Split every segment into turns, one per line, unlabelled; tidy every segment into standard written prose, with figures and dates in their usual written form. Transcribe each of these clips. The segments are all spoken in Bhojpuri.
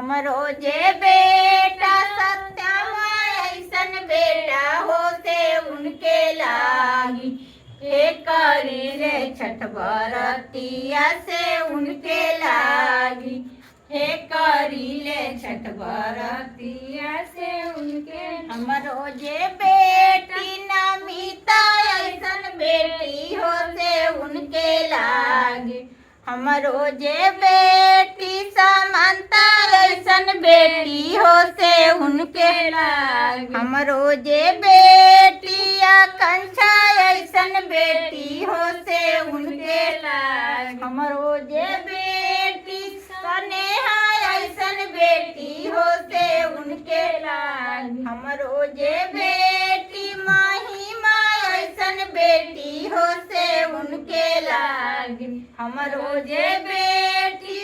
हमरो जे बेटा सत्यम ऐसन बेटा होते उनके लागी हे करी ले छठ बरतिया से उनके लागी हे करी ले छठ बरतिया से उनके। हमरो जे बेटी नमिता ऐसन बेटी होते उनके लागी हमरो जे बेटी समानता ऐसन बेटी होते उनके लागी हमरो जे बेटी आकांक्षा ऐसन बेटी होते उनके लागी हमरो जे बेटी स्नेहा ऐसन बेटी होते उनके लागी हमरो जे बेटी महिमा ऐसन बेटी होते उनके लागी हमरो जे बेटी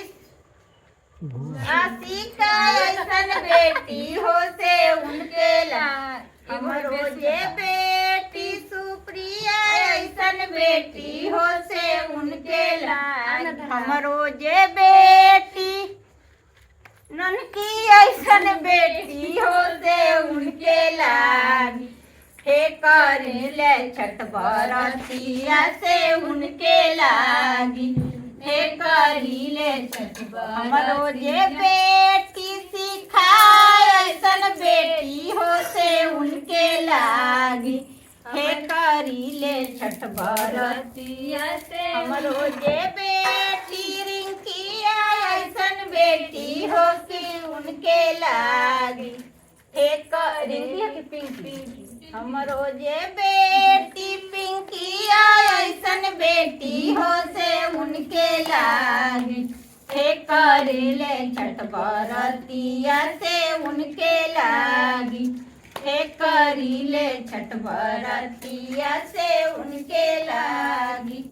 आशिका ऐसन बेटी होते उनके लागी हमरो जे बेटी सुप्रिया ऐसन बेटी होते उनके लागी हमरो जे बेटी ननकी ऐसन बेटी होते उनके लागी हे करी ले छठ बरतिया से उनके लागी हे करी ले छठ हमरो जे बेटी सिखाए ऐसन बेटी होते उनके लागी हे करी ले छठ बरतिया से हमरो जे बेटी रिंकिया ऐसन बेटी होके उनके लागी हे करी पिंकी हमरो जे बेटी पिंकिया ऐसन बेटी होते उनके लागी हे करी ले छठ बरतिया से उनके लागी हे करी ले छठ बरतिया से उनके लागी।